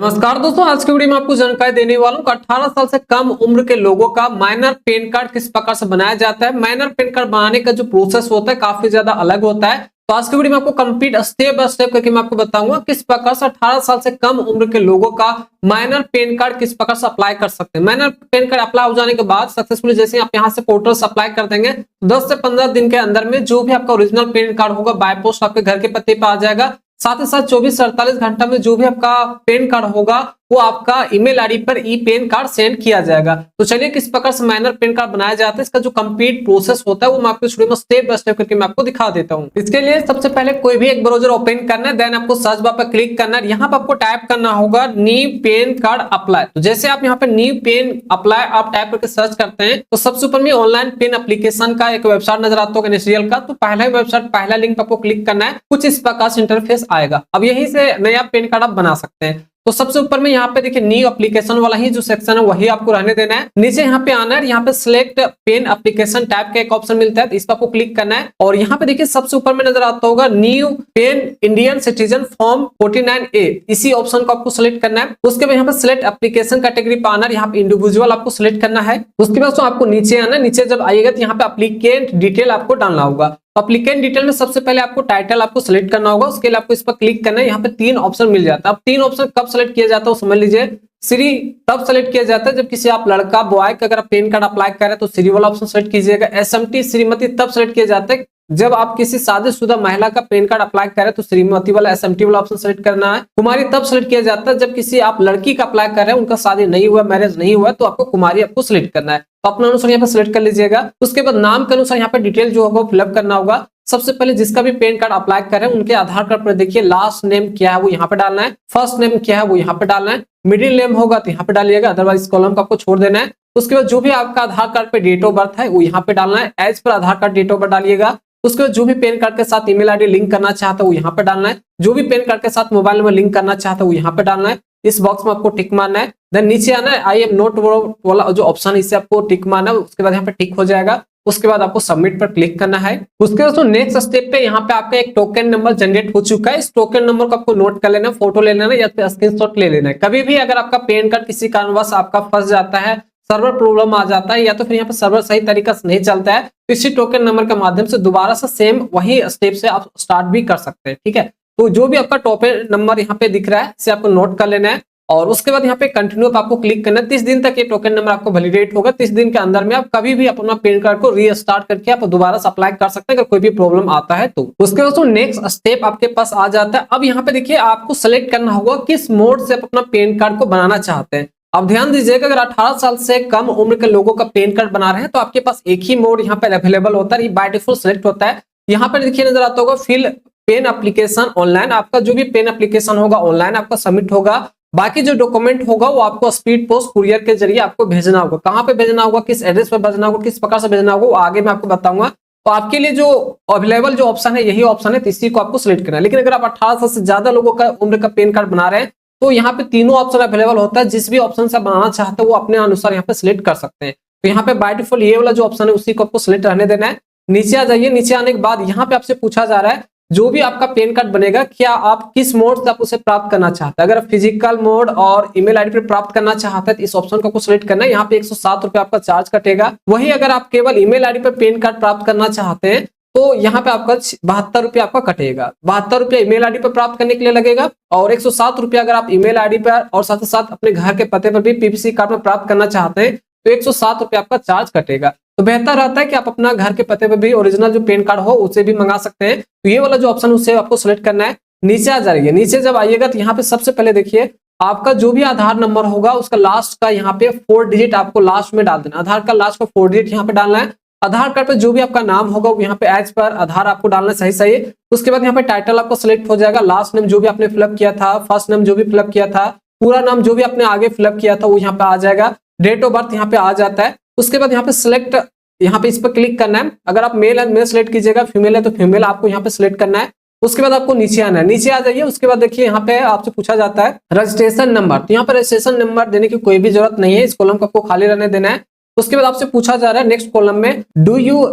नमस्कार दोस्तों, आज की वीडियो में आपको जानकारी देने वाला हूं कि 18 साल से कम उम्र के लोगों का माइनर पैन कार्ड किस प्रकार से बनाया जाता है। माइनर पैन कार्ड बनाने का जो प्रोसेस होता है काफी ज्यादा अलग होता है। तो आज की वीडियो में आपको कंप्लीट स्टेप बाय स्टेप करके मैं आपको बताऊंगा किस प्रकार से 18 साल से कम उम्र के लोगों का माइनर पैन कार्ड किस प्रकार से अप्लाई कर सकते हैं। माइनर पैन कार्ड अप्लाई हो जाने के बाद सक्सेसफुली जैसे आप यहाँ से पोर्टल से अप्लाई कर देंगे 10 से 15 दिन के अंदर में जो भी आपका ओरिजिनल पैन कार्ड होगा बाय पोस्ट आपके घर के पते पे आ जाएगा। साथ ही साथ 24 से 48 घंटा में जो भी आपका पैन कार्ड होगा वो आपका ईमेल आईडी पर ई पैन कार्ड सेंड किया जाएगा। तो चलिए किस प्रकार से माइनर पैन कार्ड बनाया जाता है, इसका जो कंप्लीट प्रोसेस होता है वो मैं आपको इस वीडियो में स्टेप बाय स्टेप करके मैं आपको दिखा देता हूँ। इसके लिए सबसे पहले कोई भी एक ब्राउजर ओपन करना है, देन आपको सर्च बार पर क्लिक करना है। यहाँ पर आपको टाइप करना होगा न्यू पैन कार्ड अप्लाई। तो जैसे आप यहाँ पे न्यू पैन अप्लाई आप टाइप करके सर्च करते हैं तो सबसे ऊपर में ऑनलाइन पैन एप्लीकेशन का एक वेबसाइट नजर आता होगा NSDL का। तो पहला वेबसाइट पहला लिंक आपको क्लिक करना है, कुछ इस प्रकार से इंटरफेस आएगा। अब यहीं से नया पैन कार्ड आप बना सकते हैं। तो सबसे ऊपर में यहाँ पे देखिए न्यू एप्लीकेशन वाला ही जो सेक्शन है वही आपको रहने देना है। नीचे यहाँ पे आना है, यहाँ पे सिलेक्ट पेन एप्लीकेशन टाइप का एक ऑप्शन मिलता है, तो इस पर आपको क्लिक करना है। और यहाँ पे देखिए सबसे ऊपर में नजर आता होगा new PAN Indian citizen form 49A, इसी ऑप्शन को आपको सिलेक्ट करना है। उसके बाद यहाँ पे सिलेक्ट एप्लीकेशन कैटेगरी पे आना है, यहाँ पे इंडिविजुअल आपको सिलेक्ट करना है। उसके बाद आपको नीचे आना है, नीचे जब आइएगा तो यहाँ पे एप्लीकेंट डिटेल आपको डालना होगा। एप्लीकेंट डिटेल में सबसे पहले आपको टाइटल आपको सिलेक्ट करना होगा, उसके लिए आपको इस पर क्लिक करना है। यहाँ पे 3 ऑप्शन मिल जाता है। अब 3 ऑप्शन कब सिलेक्ट किया जाता है समझ लीजिए। श्री तब सेलेक्ट किया जाता है जब किसी आप लड़का बॉय का अगर आप पैन कार्ड अप्लाई कर रहे हैं तो श्री वाला ऑप्शन सेलेक्ट कीजिएगा। SMT श्रीमती तब सेलेक्ट किया जाता है जब आप किसी शादीशुदा महिला का पैन कार्ड अप्लाई करें तो श्रीमती वाला SMT वाला ऑप्शन सेलेक्ट करना है। कुमारी तब सेलेक्ट किया जाता है जब किसी आप लड़की का अप्लाई कर रहे हैं, उनका शादी नहीं हुआ, मैरिज नहीं हुआ, तो आपको कुमारी आपको सिलेक्ट करना है। तो अपने अनुसार यहाँ पे सिलेक्ट कर लीजिएगा। उसके बाद नाम के अनुसार यहाँ पे डिटेल जो होगा फिलअप करना होगा। सबसे पहले जिसका भी पैन कार्ड अप्लाई कर रहे हैं उनके आधार कार्ड पर देखिए लास्ट नेम क्या है वो यहाँ पे डालना है, फर्स्ट नेम क्या है वो यहाँ पे डालना है, मिडिल नेम होगा तो यहाँ पे डालिएगा, अदरवाइज कॉलम को आपको छोड़ देना है। उसके बाद जो भी आपका आधार कार्ड पे डेट ऑफ बर्थ है वो यहाँ पे डालना है, as per Aadhaar card date of birth डालिएगा। उसके बाद जो भी पैन कार्ड के साथ ईमेल आईडी लिंक करना चाहता है वो यहाँ पे डालना है, जो भी पैन कार्ड के साथ मोबाइल नंबर लिंक करना चाहता है वो यहाँ पे डालना है। इस बॉक्स में आपको टिक मारना है, देन नीचे आना है आई एम नॉट वाला जो ऑप्शन है इसे आपको टिक मारना है। उसके बाद यहाँ पे टिक हो जाएगा। उसके बाद आपको सबमिट पर क्लिक करना है। उसके बाद नेक्स्ट स्टेप पे यहाँ पे आपका एक टोकन नंबर जनरेट हो चुका है। इस टोकन नंबर को आपको नोट कर लेना है, फोटो ले लेना है या फिर स्क्रीनशॉट ले लेना है। कभी भी अगर आपका पैन कार्ड किसी कारणवश आपका फंस जाता है, सर्वर प्रॉब्लम आ जाता है या तो फिर यहाँ पे सर्वर सही तरीका से नहीं चलता है, तो इसी टोकन नंबर के माध्यम से दोबारा से सेम वही स्टेप से आप स्टार्ट भी कर सकते हैं। ठीक है, तो जो भी आपका टोकन नंबर यहाँ पे दिख रहा है इसे आपको नोट कर लेना है और उसके बाद यहाँ पे कंटिन्यू पे आपको क्लिक करना है। 30 दिन तक ये टोकन नंबर आपको वैलिडेट होगा। 30 दिन के अंदर में आप कभी भी अपना पैन कार्ड को रीस्टार्ट करके आप दोबारा से अप्लाई कर सकते हैं अगर कोई भी प्रॉब्लम आता है तो। उसके बाद नेक्स्ट स्टेप आपके पास आ जाता है। अब यहाँ पे देखिए आपको सेलेक्ट करना होगा किस मोड से आप अपना पैन कार्ड को बनाना चाहते हैं। अब ध्यान दीजिएगा अगर 18 साल से कम उम्र के लोगों का पैन कार्ड बना रहे हैं तो आपके पास एक ही मोड यहाँ पे अवेलेबल होता है, ये बाय डिफॉल्ट सेलेक्ट होता है। यहाँ पर देखिए नजर आता होगा फिल पेन एप्लीकेशन ऑनलाइन, आपका जो भी पेन एप्लीकेशन होगा ऑनलाइन आपका सबमिट होगा। बाकी जो डॉक्यूमेंट होगा वो आपको स्पीड पोस्ट कुरियर के जरिए आपको भेजना होगा। कहाँ पे भेजना होगा, किस एड्रेस पे भेजना होगा, किस प्रकार से भेजना होगा वो आगे मैं आपको बताऊंगा। तो आपके लिए जो अवेलेबल जो ऑप्शन है यही ऑप्शन है, तो इसी को आपको सिलेक्ट करना है। लेकिन अगर आप 18 साल से ज्यादा लोगों का उम्र का पैन कार्ड बना रहे हैं तो यहाँ पे तीनों ऑप्शन अवेलेबल होता है। जिस भी ऑप्शन से बनाना चाहते हैं वो अपने अनुसार यहाँ पे सिलेक्ट कर सकते हैं। तो यहाँ पे बाय डिफॉल्ट ये वाला जो ऑप्शन है उसी को आपको सिलेक्ट रहने देना है। नीचे आ जाइए, नीचे आने के बाद यहाँ पे आपसे पूछा जा रहा है जो भी आपका पैन कार्ड बनेगा क्या आप किस मोड से आप उसे प्राप्त करना चाहते हैं। अगर फिजिकल मोड और ईमेल आईडी पर प्राप्त करना चाहते हैं तो इस ऑप्शन को आपको सिलेक्ट करना है। यहाँ पे 107 रुपए आपका चार्ज कटेगा। वही अगर आप केवल ईमेल आईडी पर पैन कार्ड प्राप्त करना चाहते हैं तो यहाँ पे आपका 72 रुपये आपका कटेगा। 72 रुपये ईमेल आईडी पर प्राप्त करने के लिए लगेगा और 107 रुपये अगर आप ईमेल आईडी पर और साथ ही साथ अपने घर के पते पर भी PPC कार्ड में प्राप्त करना चाहते हैं तो 107 रुपये आपका चार्ज कटेगा। तो बेहतर रहता है कि आप अपना घर के पते पर भी ओरिजिनल जो पैन कार्ड हो उसे भी मंगा सकते हैं। तो ये वाला जो ऑप्शन उसे आपको सिलेक्ट करना है। नीचे आ जाइए, नीचे जब आइएगा तो यहाँ पे सबसे पहले देखिए आपका जो भी आधार नंबर होगा उसका लास्ट का यहाँ पे 4 डिजिट आपको लास्ट में डाल देना। आधार का लास्ट का 4 डिजिट यहाँ पे डालना है। आधार कार्ड पे जो भी आपका नाम होगा वो यहाँ पे एज पर आधार आपको डालना सही सही। उसके बाद यहाँ पे टाइटल आपको सिलेक्ट हो जाएगा, लास्ट नेम जो भी आपने फिलअप किया था, फर्स्ट नेम जो भी फिलअप किया था, पूरा नाम जो भी आपने आगे फिलअप किया था वो यहाँ पे आ जाएगा। डेट ऑफ बर्थ यहाँ पे आ जाता है। उसके बाद यहाँ पे सिलेक्ट, यहाँ पे इस पर क्लिक करना है। अगर आप मेल है मेल सिलेक्ट कीजिएगा, फीमेल है तो फीमेल आपको यहाँ पे सिलेक्ट करना है। उसके बाद आपको नीचे आना है, नीचे आ जाइए। उसके बाद देखिए यहाँ पे आपसे पूछा जाता है रजिस्ट्रेशन नंबर, तो यहाँ पे रजिस्ट्रेशन नंबर देने की कोई भी जरूरत नहीं है, इस कॉलम को आपको खाली रहने देना है। उसके बाद आपसे पूछा जा रहा है नेक्स्ट कॉलम में, do you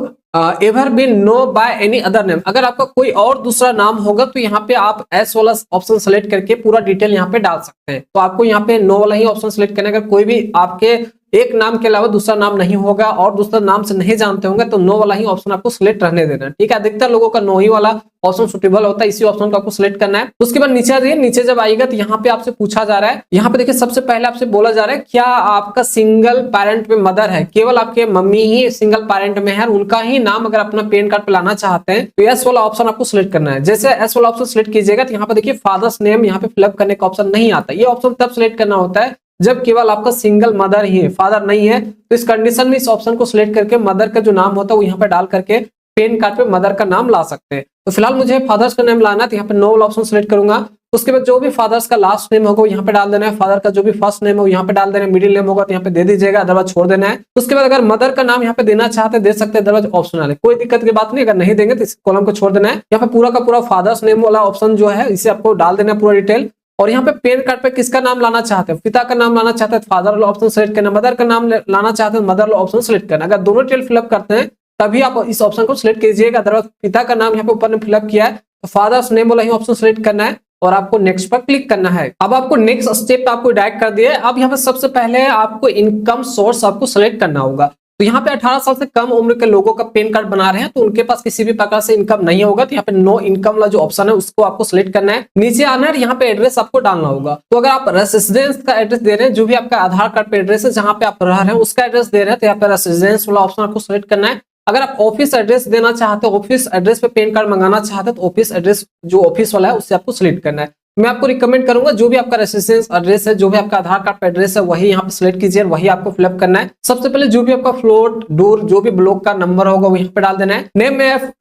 ever been know by any other name. अगर आपका कोई और दूसरा नाम होगा तो यहाँ पे आप एस वाला ऑप्शन सेलेक्ट करके पूरा डिटेल यहाँ पे डाल सकते हैं। तो आपको यहाँ पे नो वाला ही ऑप्शन सेलेक्ट करना है। अगर कोई भी आपके एक नाम के अलावा दूसरा नाम नहीं होगा और दूसरा नाम से नहीं जानते होंगे तो नो वाला ही ऑप्शन आपको सिलेक्ट रहने देना है, ठीक है। अधिकतर लोगों का नो ही वाला ऑप्शन सुटेबल होता है, इसी ऑप्शन को आपको सिलेक्ट करना है। उसके बाद नीचे आ जाइए, नीचे जब आएगा तो यहाँ पे आपसे पूछा जा रहा है, यहाँ पे देखिए सबसे पहले आपसे बोला जा रहा है क्या आपका सिंगल पेरेंट में मदर है, केवल आपके मम्मी ही सिंगल पेरेंट में है, उनका ही नाम अगर अपना पैन कार्ड पे लाना चाहते हैं तो एस वाला ऑप्शन आपको सिलेक्ट करना है। जैसे एस वाला ऑप्शन सिलेक्ट कीजिएगा तो यहाँ पे देखिए फादर्स नेम यहाँ पे फिलअप करने का ऑप्शन नहीं आता। ये ऑप्शन तब सिलेक्ट करना होता है जब केवल आपका सिंगल मदर ही है, फादर नहीं है। तो इस कंडीशन में इस ऑप्शन को सिलेक्ट करके मदर का जो नाम होता है वो यहाँ पे डाल करके पैन कार्ड पे मदर का नाम ला सकते हैं। तो फिलहाल मुझे फादर्स का नाम लाना है तो यहाँ पे नो वाला ऑप्शन सिलेक्ट करूंगा। उसके बाद जो भी फादर्स का लास्ट नेम होगा यहाँ पे डाल देना है, फादर का जो भी फर्स्ट नेम हो यहाँ पे डाल देना है, मिडिल नेम होगा तो यहाँ पे दे दीजिएगा, अदरवाइज छोड़ देना है। उसके बाद अगर मदर का नाम यहाँ पे देना चाहते हैं दे सकते हैं, अदरवाइज ऑप्शनल है, कोई दिक्कत की बात नहीं। अगर नहीं देंगे तो इस कॉलम को छोड़ देना है। यहाँ पे पूरा का पूरा फादर्स नेम वाला ऑप्शन जो है इसे आपको डाल देना है पूरा डिटेल। और यहाँ पे पैन कार्ड पे किसका नाम लाना चाहते हैं, पिता का नाम लाना चाहते हैं फादर वाला ऑप्शन सेलेक्ट करना, मदर का नाम लाना चाहते हैं मदर वाला ऑप्शन सेलेक्ट करना। अगर दोनों डिटेल फिलअप करते हैं तभी आप इस ऑप्शन को सिलेक्ट कीजिएगा, अदरवाइज पिता का नाम यहाँ पे ऊपर ने फिलअप किया है तो फादर्स नेम वाला ही ऑप्शन सेलेक्ट करना है और आपको नेक्स्ट पर क्लिक करना है। अब आपको नेक्स्ट स्टेप आपको डायरेक्ट कर दिया है। अब यहाँ पे सबसे पहले आपको इनकम सोर्स आपको सिलेक्ट करना होगा। तो यहाँ पे 18 साल से कम उम्र के लोगों का पैन कार्ड बना रहे हैं तो उनके पास किसी भी प्रकार से इनकम नहीं होगा, तो यहाँ पे नो इनकम वाला जो ऑप्शन है उसको आपको सिलेक्ट करना है। नीचे आना है, यहाँ पे एड्रेस आपको डालना होगा। तो अगर आप रेसिडेंस का एड्रेस दे रहे हैं, जो भी आपका आधार कार्ड पे एड्रेस है जहां पे आप रह रहे हैं उसका एड्रेस दे रहे हैं तो यहाँ पे रेसिडेंस वाला ऑप्शन आपको सिलेक्ट करना है। अगर आप ऑफिस एड्रेस देना चाहते हो, ऑफिस एड्रेस पे पैन कार्ड मंगाना चाहते हैं तो ऑफिस एड्रेस जो ऑफिस वाला है उससे आपको सिलेक्ट करना है। मैं आपको रिकमेंड करूंगा जो भी आपका रेसिडेंस एड्रेस है, जो भी आपका आधार कार्ड पे एड्रेस है वही यहाँ पे सिलेक्ट कीजिए, वही आपको फिलअप करना है। सबसे पहले जो भी आपका फ्लोर डोर जो भी ब्लॉक का नंबर होगा वो यहाँ पे डाल देना है।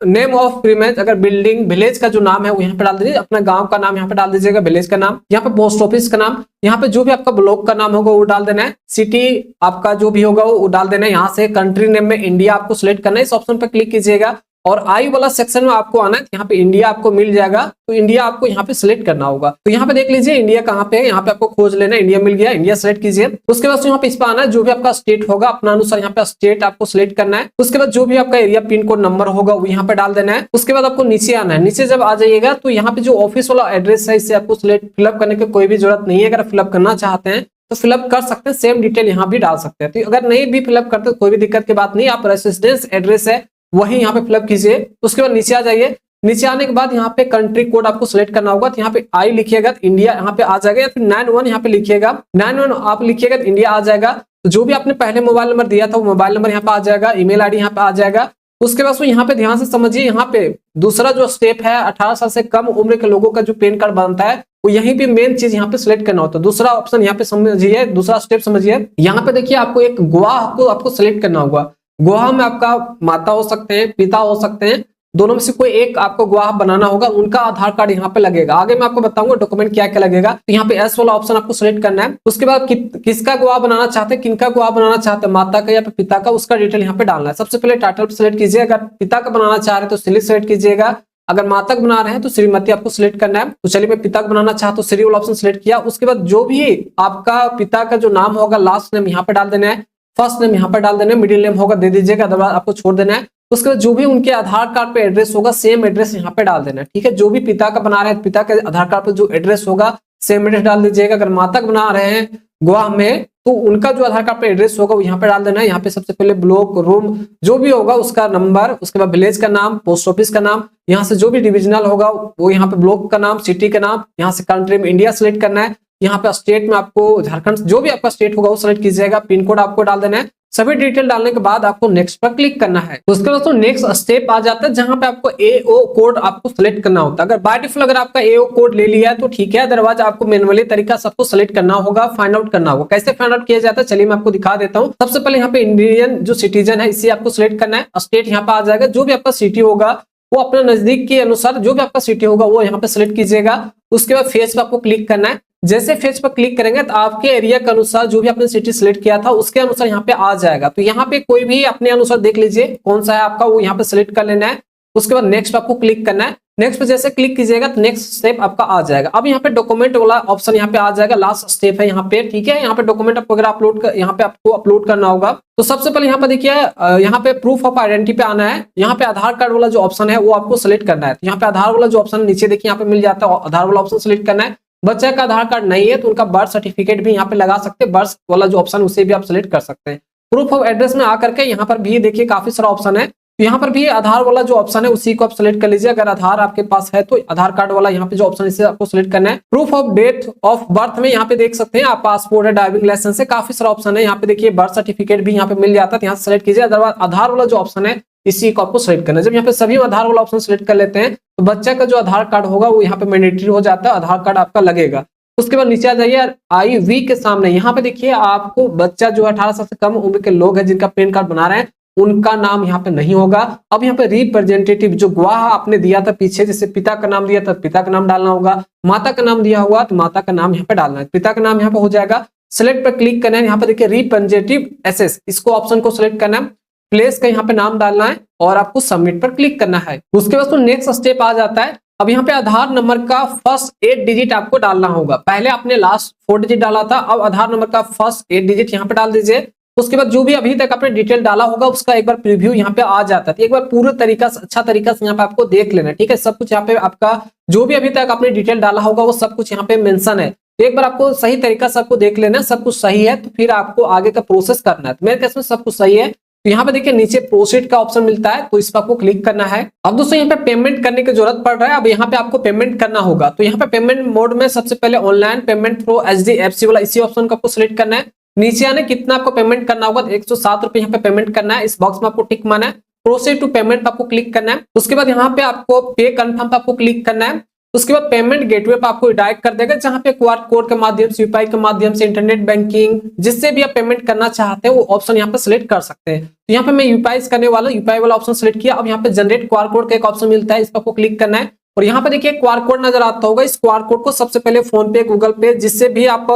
नेम ऑफ प्रीमाइस, अगर बिल्डिंग विलेज का जो नाम है वो यहाँ पे डाल दीजिए, अपना गांव का नाम यहाँ पे डाल दीजिएगा, विलेज का नाम, यहाँ पे पोस्ट ऑफिस का नाम, यहाँ पे जो भी आपका ब्लॉक का नाम होगा वो डाल देना है, सिटी आपका जो भी होगा वो डाल देना है। यहाँ से कंट्री नेम में इंडिया आपको सिलेक्ट करना है, इस ऑप्शन पर क्लिक कीजिएगा और आई वाला सेक्शन में आपको आना है, यहाँ पे इंडिया आपको मिल जाएगा तो इंडिया आपको यहाँ पे सिलेक्ट करना होगा। तो यहाँ पे देख लीजिए इंडिया कहाँ पे है, यहाँ पे आपको खोज लेना है, इंडिया मिल गया, इंडिया सिलेक्ट कीजिए। उसके बाद यहाँ पे इस पर आना है, जो भी आपका स्टेट होगा अपना अनुसार यहाँ पे स्टेट आपको सिलेक्ट करना है। उसके बाद जो भी आपका एरिया पिन कोड नंबर होगा वो यहाँ पे डाल देना है। उसके बाद आपको नीचे आना है, नीचे जब आ जाइएगा तो यहाँ पे जो ऑफिस वाला एड्रेस है इसे आपको फिलअप करने की कोई भी जरूरत नहीं है। अगर फिलअप करना चाहते हैं तो फिलअप कर सकते हैं, सेम डिटेल यहाँ भी डाल सकते हैं। तो अगर नहीं भी फिलअप करते कोई भी दिक्कत की बात नहीं, आप रेसिडेंस एड्रेस है वही यहाँ पे फिलअप कीजिए। उसके बाद नीचे आ जाइए, नीचे आने के बाद यहाँ पे कंट्री कोड आपको सिलेक्ट करना होगा, तो यहाँ पे आई लिखिएगा तो इंडिया यहाँ पे आ जाएगा, या फिर 91 यहाँ पे लिखिएगा, 91 आप लिखिएगा तो इंडिया आ जाएगा। तो जो भी आपने पहले मोबाइल नंबर दिया था वो मोबाइल नंबर यहाँ पे आ जाएगा, ईमेल आईडी यहाँ पे आ जाएगा। उसके बाद यहाँ पे ध्यान से समझिए, यहाँ पे दूसरा जो स्टेप है 18 साल से कम उम्र के लोगों का जो पैन कार्ड बनता है वो यहीं पे मेन चीज यहाँ पे सिलेक्ट करना होता है। दूसरा ऑप्शन यहाँ पे समझिए, दूसरा स्टेप समझिए, यहाँ पे देखिए आपको एक गवाह को आपको सिलेक्ट करना होगा। गवाह में आपका माता हो सकते हैं, पिता हो सकते हैं, दोनों में से कोई एक आपको गवाह बनाना होगा, उनका आधार कार्ड यहाँ पे लगेगा। आगे मैं आपको बताऊंगा डॉक्यूमेंट क्या क्या लगेगा। तो यहाँ पे एस वाला ऑप्शन आपको सिलेक्ट करना है। उसके बाद किसका गवाह बनाना चाहते हैं, किनका गवाह बनाना चाहते हैं, माता का या फिर पिता का, उसका डिटेल यहाँ पे डालना है। सबसे पहले टाइटल सिलेक्ट कीजिए, अगर पिता का बनाना चाह रहे हैं तो श्री सिलेक्ट कीजिएगा, अगर माता का बना रहे हैं तो श्रीमती आपको सिलेक्ट करना है। तो चलिए मैं पिता का बनाना चाहता हूँ, श्री वाला ऑप्शन सिलेक्ट किया। उसके बाद जो भी आपका पिता का जो नाम होगा लास्ट नेम यहाँ पे डाल देना है, फर्स्ट नेम यहाँ पर डाल देना है, मिडिल नेम होगा दे दीजिएगा, अदरवाइज आपको छोड़ देना है। उसके बाद जो भी उनके आधार कार्ड पे एड्रेस होगा सेम एड्रेस यहाँ पे डाल देना है, ठीक है। जो भी पिता का बना रहे हैं पिता के आधार कार्ड पे जो एड्रेस होगा सेम एड्रेस डाल दीजिएगा। अगर माता का बना रहे हैं गवाह में तो उनका जो आधार कार्ड पे एड्रेस होगा वो यहाँ पे डाल देना है। यहाँ पे सबसे पहले ब्लॉक रूम जो भी होगा उसका नंबर, उसके बाद विलेज का नाम, पोस्ट ऑफिस का नाम, यहाँ से जो भी डिविजनल होगा वो यहाँ पे ब्लॉक का नाम, सिटी का नाम, यहाँ से कंट्री में इंडिया सिलेक्ट करना है। यहाँ पे स्टेट में आपको झारखंड जो भी आपका स्टेट होगा वो सिलेक्ट कीजिएगा, पिन कोड आपको डाल देना है। सभी डिटेल डालने के बाद आपको नेक्स्ट पर क्लिक करना है। उसके बाद नेक्स्ट स्टेप आ जाता है जहां पे आपको एओ कोड आपको सिलेक्ट करना होता है। अगर बाय डिफॉल्ट अगर आपका एओ कोड ले लिया है तो ठीक है, अदरवाइज आपको मैनुअली तरीका सबको सिलेक्ट करना होगा, फाइंड आउट करना होगा। कैसे फाइंड आउट किया जाता है चलिए मैं आपको दिखा देता हूँ। सबसे पहले यहाँ पे इंडियन जो सिटीजन है इसे आपको सिलेक्ट करना है, स्टेट यहाँ पे आ जाएगा, जो भी आपका सिटी होगा वो अपने नजदीक के अनुसार जो भी आपका सिटी होगा वो यहाँ पे सिलेक्ट कीजिएगा। उसके बाद फेस पे आपको क्लिक करना है। जैसे फेज पर क्लिक करेंगे तो आपके एरिया के अनुसार जो भी आपने सिटी सिलेक्ट किया था उसके अनुसार यहाँ पे आ जाएगा। तो यहाँ पे कोई भी अपने अनुसार देख लीजिए कौन सा है आपका, वो यहाँ पे सिलेक्ट कर लेना है। उसके बाद नेक्स्ट आपको क्लिक करना है। नेक्स्ट पे जैसे क्लिक कीजिएगा तो नेक्स्ट स्टेप आपका आ जाएगा। अब यहाँ पे डॉक्यूमेंट वाला ऑप्शन यहाँ पे आ जाएगा, लास्ट स्टेप है यहाँ पे, ठीक है। यहाँ पे डॉक्यूमेंट वगैरह अपलोड कर, यहाँ पे आपको अपलोड करना होगा। तो सबसे पहले यहाँ पे देखिए यहाँ पे प्रूफ ऑफ आइडेंटिटी पे आना है। यहाँ पे आधार कार्ड वाला जो ऑप्शन है वो आपको सिलेक्ट करना है। तो यहाँ पे आधार वाला जो ऑप्शन नीचे देखिए यहाँ पे मिल जाता है, आधार वाला ऑप्शन सिलेक्ट करना है। बच्चे का आधार कार्ड नहीं है तो उनका बर्थ सर्टिफिकेट भी यहाँ पे लगा सकते हैं, बर्थ वाला जो ऑप्शन उसे भी आप सिलेक्ट कर सकते हैं। प्रूफ ऑफ एड्रेस में आकर के यहाँ पर भी देखिए काफी सारा ऑप्शन है। तो यहाँ पर भी आधार वाला जो ऑप्शन है उसी को आप सिलेक्ट कर लीजिए। अगर आधार आपके पास है तो आधार कार्ड वाला यहाँ पे जो ऑप्शन है इसे आपको सिलेक्ट करना है। Proof of date of birth में यहाँ पे देख सकते हैं आप, पासपोर्ट है, ड्राइविंग लाइसेंस है, काफी सारा ऑप्शन है। यहाँ पे देखिए बर्थ सर्टिफिकेट भी यहाँ पे मिल जाता है, यहाँ से सिलेक्ट कीजिए। अदरवाइज आधार वाला जो ऑप्शन है इसी को आपको सिलेक्ट करना है। जब यहाँ पे सभी आधार वाला ऑप्शन सिलेक्ट कर लेते हैं तो बच्चा का जो आधार कार्ड होगा वो यहाँ पे मैंडेटरी हो जाता है, आधार कार्ड आपका लगेगा। उसके बाद नीचे आ जाइए, IV के सामने यहाँ पे देखिए आपको बच्चा जो 18 साल से कम उम्र के लोग हैं जिनका पैन कार्ड बना रहे हैं उनका नाम यहाँ पे नहीं होगा। अब यहाँ पे रिप्रेजेंटेटिव जो गवाह आपने दिया था पीछे, जैसे पिता का नाम दिया था पिता का नाम डालना होगा, माता का नाम दिया हुआ तो माता का नाम यहाँ पे डालना है, पिता का नाम यहाँ पे हो जाएगा। सिलेक्ट पर क्लिक करना है, यहाँ पे देखिए रिप्रेजेंटेटिव SS इसको ऑप्शन को सिलेक्ट करना है, प्लेस का यहाँ पे नाम डालना है और आपको सबमिट पर क्लिक करना है। उसके बाद तो नेक्स्ट स्टेप आ जाता है। अब यहाँ पे आधार नंबर का फर्स्ट 8 डिजिट आपको डालना होगा। पहले आपने लास्ट 4 डिजिट डाला था, अब आधार नंबर का फर्स्ट 8 डिजिट यहाँ पे डाल दीजिए। उसके बाद जो भी अभी तक आपने डिटेल डाला होगा उसका एक बार प्रीव्यू यहाँ पे आ जाता है। एक बार पूरे तरीका से अच्छा तरीका से यहाँ पे आपको देख लेना है, ठीक है। सब कुछ यहाँ पे आपका जो भी अभी तक आपने डिटेल डाला होगा वो सब कुछ यहाँ पे मेंशन है। तो एक बार आपको सही तरीका से आपको देख लेना है, सब कुछ सही है तो फिर आपको आगे का प्रोसेस करना है। तो मेरे केस में सब कुछ सही है। तो यहाँ पे देखिए नीचे प्रोसीड का ऑप्शन मिलता है तो इस पर आपको क्लिक करना है। अब दोस्तों यहाँ पे पेमेंट करने की जरूरत पड़ रहा है। अब यहाँ पे आपको पेमेंट करना होगा तो यहाँ पे पेमेंट मोड में सबसे पहले ऑनलाइन पेमेंट थ्रू HDFC वाला इसी ऑप्शन को आपको सिलेक्ट करना है। नीचे आने कितना आपको पेमेंट करना होगा, 107 रुपए यहाँ पे पेमेंट करना है। इस बॉक्स में आपको टिक मारना है, प्रोसीड टू पेमेंट पे आपको क्लिक करना है। उसके बाद यहाँ पे आपको पे कंफर्म पे आपको क्लिक करना है। उसके बाद पेमेंट गेटवे पे आपको डायरेक्ट कर देगा जहां पे QR कोड के माध्यम से, UPI के माध्यम से, इंटरनेट बैंकिंग जिससे भी आप पेमेंट करना चाहते हैं वो ऑप्शन यहाँ पे सिलेक्ट कर सकते हैं। तो यहाँ पे मैं UPI करने वाला, UPI वाला ऑप्शन सिलेक्ट किया। अब यहाँ पे जनरेट QR कोड का एक ऑप्शन मिलता है, इस पर आपको क्लिक करना है और यहाँ पे देखिए QR कोड नजर आता होगा। इस QR कोड को सबसे पहले फोन पे, गूगल पे, जिससे भी आप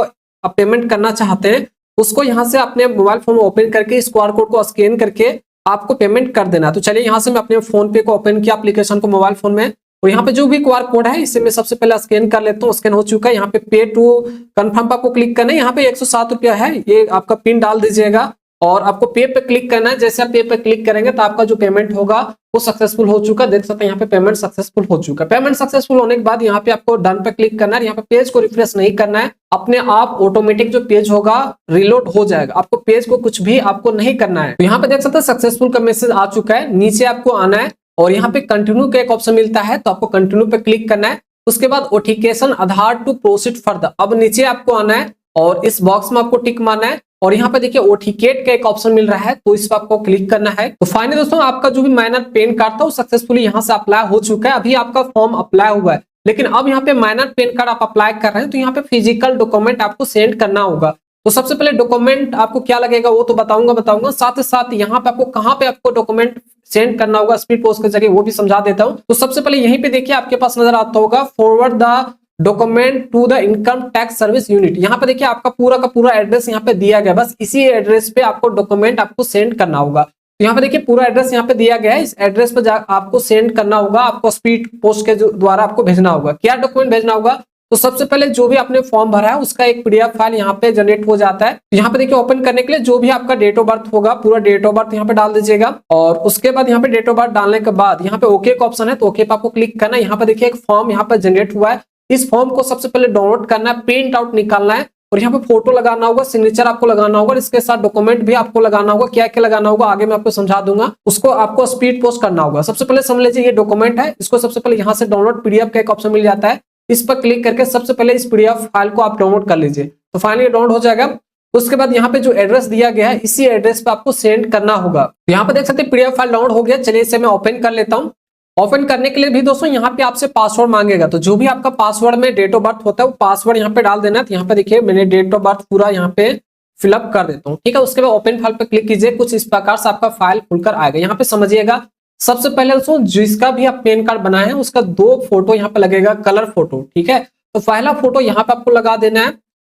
पेमेंट करना चाहते हैं उसको यहाँ से अपने मोबाइल फोन में ओपन करके इस QR कोड को स्कैन करके आपको पेमेंट कर देना। तो चलिए यहाँ से मैं अपने फोन पे को ओपन किया एप्लीकेशन को मोबाइल फोन में और यहाँ पे जो भी QR कोड है इसे मैं सबसे पहले स्कैन कर लेता हूँ। स्कैन हो चुका है। यहाँ पे पे टू कंफर्म पे आपको क्लिक करना है। यहाँ पे 107 रुपया है, ये आपका पिन डाल दीजिएगा और आपको पे पे क्लिक करना है। जैसे आप पे पे क्लिक करेंगे तो आपका जो पेमेंट होगा वो सक्सेसफुल हो चुका है। देख सकते हैं यहाँ पे पेमेंट सक्सेसफुल हो चुका है। पेमेंट सक्सेसफुल होने के बाद यहाँ पे आपको डन पे क्लिक करना है। यहाँ पे पेज को रिफ्रेश नहीं करना है, अपने आप ऑटोमेटिक जो पेज होगा रिलोड हो जाएगा। आपको पेज को कुछ भी आपको नहीं करना है। तो यहाँ पे देख सकते हैं सक्सेसफुल का मैसेज आ चुका है। नीचे आपको आना है और यहाँ पे कंटिन्यू का एक ऑप्शन मिलता है तो आपको कंटिन्यू पे क्लिक करना है। उसके बाद authentication Aadhaar to proceed further, अब नीचे आपको आना है और इस बॉक्स में आपको टिक मारना है और यहाँ पे देखिए ऑथेंटिकेट का एक ऑप्शन मिल रहा है तो इस पर आपको क्लिक करना है। तो फाइनली दोस्तों आपका जो भी माइनर पैन कार्ड था वो सक्सेसफुली यहाँ से अप्लाई हो चुका है। अभी आपका फॉर्म अप्लाई हुआ है, लेकिन अब यहाँ पे माइनर पैन कार्ड आप अप्लाई कर रहे हैं तो यहाँ पे फिजिकल डॉक्यूमेंट आपको सेंड करना होगा। तो सबसे पहले डॉक्यूमेंट आपको क्या लगेगा वो तो बताऊंगा साथ ही साथ यहाँ पे आपको कहाँ पे आपको डॉक्यूमेंट सेंड करना होगा स्पीड पोस्ट के जरिए वो भी समझा देता हूँ। तो सबसे पहले यहीं पे देखिए आपके पास नजर आता होगा forward the document to the income tax service unit. यहाँ पे देखिए आपका पूरा का पूरा एड्रेस यहाँ पे दिया गया, बस इसी एड्रेस पे आपको डॉक्यूमेंट आपको सेंड करना होगा। तो यहाँ पे देखिए पूरा एड्रेस यहाँ पे दिया गया है, इस एड्रेस पे आपको सेंड करना होगा। आपको स्पीड पोस्ट के द्वारा आपको भेजना होगा। क्या डॉक्यूमेंट भेजना होगा तो सबसे पहले जो भी आपने फॉर्म भरा है उसका एक PDF फाइल यहाँ पे जनरेट हो जाता है। यहाँ पे देखिए ओपन करने के लिए जो भी आपका डेट ऑफ बर्थ होगा पूरा डेट ऑफ बर्थ यहाँ पे डाल दीजिएगा और उसके बाद यहाँ पे डेट ऑफ बर्थ डालने के बाद यहाँ पे ओके का ऑप्शन है तो ओके पे आपको क्लिक करना है। यहाँ पे देखिए एक फॉर्म यहाँ पे जनरेट हुआ है, इस फॉर्म को सबसे पहले डाउनलोड करना है, प्रिंट आउट निकालना है और यहाँ पे फोटो लगाना होगा, सिग्नेचर आपको लगाना होगा, इसके साथ डॉक्यूमेंट भी आपको लगाना होगा। क्या क्या लगाना होगा आगे मैं आपको समझा दूंगा। उसको आपको स्पीड पोस्ट करना होगा। सबसे पहले समझ लीजिए ये डॉक्यूमेंट है, इसको सबसे पहले यहाँ से डाउनलोड PDF का एक ऑप्शन मिल जाता है, इस पर क्लिक करके सबसे पहले इस PDF फाइल को आप डाउनलोड कर लीजिए। तो फाइनली डाउनलोड हो जाएगा। उसके बाद यहाँ पे जो एड्रेस दिया गया है इसी एड्रेस पे आपको सेंड करना होगा। यहाँ पे देख सकते हैं PDF फाइल डाउनलोड हो गया। चलिए इसे मैं ओपन कर लेता हूँ। ओपन करने के लिए भी दोस्तों यहाँ पे आपसे पासवर्ड मांगेगा, तो जो भी आपका पासवर्ड में डेट ऑफ बर्थ होता है वो पासवर्ड यहाँ पे डाल देना है। तो यहाँ पे देखिए मैंने डेट ऑफ बर्थ पूरा यहाँ पे फिलअप कर देता हूँ, ठीक है। उसके बाद ओपन फाइल पे क्लिक कीजिए, कुछ इस प्रकार से आपका फाइल खुलकर आएगा। यहाँ पे समझिएगा सबसे पहले दोस्तों जिसका भी आप पैन कार्ड बनाए हैं उसका 2 फोटो यहाँ पे लगेगा, कलर फोटो, ठीक है। तो पहला फोटो यहाँ पे आपको लगा देना है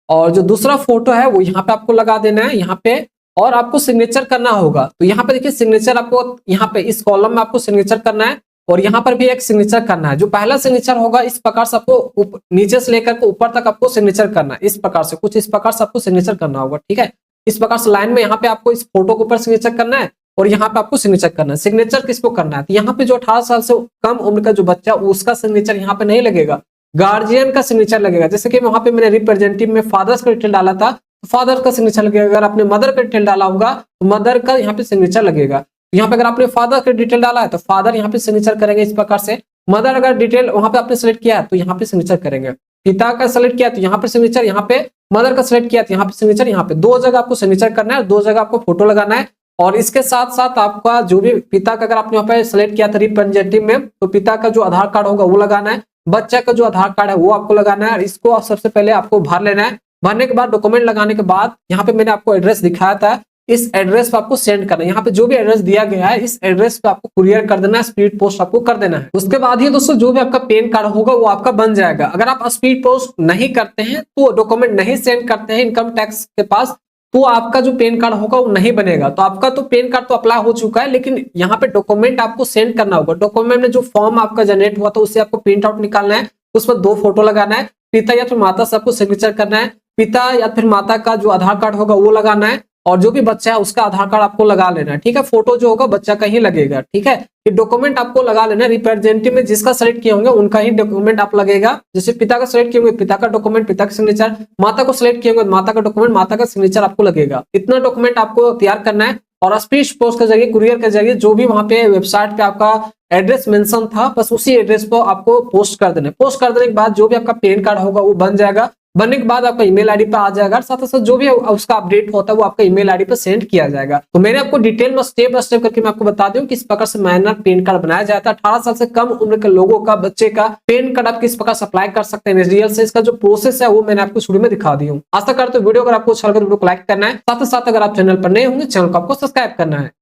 और जो दूसरा फोटो है वो यहाँ पे आपको लगा देना है यहाँ पे, और आपको सिग्नेचर करना होगा। तो यहाँ पे देखिए सिग्नेचर आपको यहाँ पे इस कॉलम में आपको सिग्नेचर करना है और यहाँ पर भी एक सिग्नेचर करना है। जो पहला सिग्नेचर होगा इस प्रकार से आपको नीचे से लेकर के ऊपर तक आपको सिग्नेचर करना है, इस प्रकार से कुछ इस प्रकार से आपको सिग्नेचर करना होगा, ठीक है। इस प्रकार से लाइन में यहाँ पे आपको इस फोटो के ऊपर सिग्नेचर करना है और यहाँ पे आपको सिग्नेचर करना है। सिग्नेचर किसको करना है, तो यहाँ पे जो 18 साल से कम उम्र का जो बच्चा उसका सिग्नेचर यहाँ पे नहीं लगेगा, गार्जियन का सिग्नेचर लगेगा। जैसे कि वहां पे मैंने रिप्रेजेंटेटिव में फादर्स का डिटेल डाला था, तो फादर का सिग्नेचर लगेगा। अगर आपने मदर का डिटेल डाला होगा तो मदर का यहाँ पे सिग्नेचर लगेगा। यहाँ पे अगर आपने फादर का डिटेल डाला है तो फादर यहाँ पे सिग्नेचर करेंगे इस प्रकार से। मदर अगर डिटेल वहां पे आपने सिलेक्ट किया है तो यहाँ पे सिग्नेचर करेंगे। पिता का सिलेक्ट किया तो यहाँ पे सिग्नेचर, यहाँ पे मदर का सिलेक्ट किया तो यहाँ पे सिग्नेचर। यहाँ पे 2 जगह आपको सिग्नेचर करना है, 2 जगह आपको फोटो लगाना है। और इसके साथ साथ आपका जो भी पिता का अगर आपने यहाँ पे सिलेक्ट किया था रिप्रेजेंटेटिव में, तो पिता का जो आधार कार्ड होगा वो लगाना है, बच्चा का जो आधार कार्ड है वो आपको लगाना है। इसको सबसे पहले आपको भर लेना है। भरने के बाद डॉक्यूमेंट लगाने के बाद यहाँ पे मैंने आपको एड्रेस दिखाया था, इस एड्रेस पे आपको सेंड करना है। यहाँ पे जो भी एड्रेस दिया गया है इस एड्रेस पे आपको कुरियर कर देना है, स्पीड पोस्ट आपको कर देना है। उसके बाद ही दोस्तों जो भी आपका पैन कार्ड होगा वो आपका बन जाएगा। अगर आप स्पीड पोस्ट नहीं करते हैं तो डॉक्यूमेंट नहीं सेंड करते हैं इनकम टैक्स के पास, तो आपका जो पैन कार्ड होगा वो नहीं बनेगा। तो आपका तो पैन कार्ड तो अप्लाई हो चुका है, लेकिन यहाँ पे डॉक्यूमेंट आपको सेंड करना होगा। डॉक्यूमेंट में जो फॉर्म आपका जनरेट हुआ था उससे आपको प्रिंट आउट निकालना है, उस पर 2 फोटो लगाना है, पिता या फिर माता से आपको सिग्नेचर करना है, पिता या फिर माता का जो आधार कार्ड होगा वो लगाना है, और जो भी बच्चा है उसका आधार कार्ड आपको लगा लेना है, ठीक है। फोटो जो होगा बच्चा का ही लगेगा, ठीक है। ये डॉक्यूमेंट आपको लगा लेना है। रिप्रेजेंटेटिव में जिसका सेलेक्ट किए होंगे उनका ही डॉक्यूमेंट आप लगेगा। जैसे पिता का सेलेक्ट किए होंगे पिता का डॉक्यूमेंट, पिता का सिग्नेचर, माता को सिलेक्ट किए होंगे माता का डॉक्यूमेंट, माता का सिग्नेचर आपको लगेगा। इतना डॉक्यूमेंट आपको तैयार करना है और स्पीड पोस्ट के जरिए, कुरियर के जरिए जो भी वहां पे वेबसाइट पे आपका एड्रेस मेंशन था बस उसी एड्रेस पर आपको पोस्ट कर देना है। पोस्ट कर देने के बाद जो भी आपका पैन कार्ड होगा वो बन जाएगा। बनने के बाद आपका ईमेल आईडी पे आ जाएगा, साथ ही साथ जो भी उसका अपडेट होता है वो आपका ईमेल आईडी पे सेंड किया जाएगा। तो मैंने आपको डिटेल में स्टेप बाय स्टेप करके मैं आपको बता दूं किस प्रकार से माइनर पैन कार्ड बनाया जाता है। 18 साल से कम उम्र के लोगों का, बच्चे का पैन कार्ड आप किस प्रकार अप्लाई कर सकते हैं एनएसडीएल से, इसका जो प्रोसेस है वो मैंने आपको शुरू में दिखा दी हूँ। आशा करते वीडियो अगर आपको अच्छा लगे तो वीडियो को लाइक करना है, साथ ही साथ अगर आप चैनल पर नए होंगे चैनल को आपको सब्सक्राइब करना है।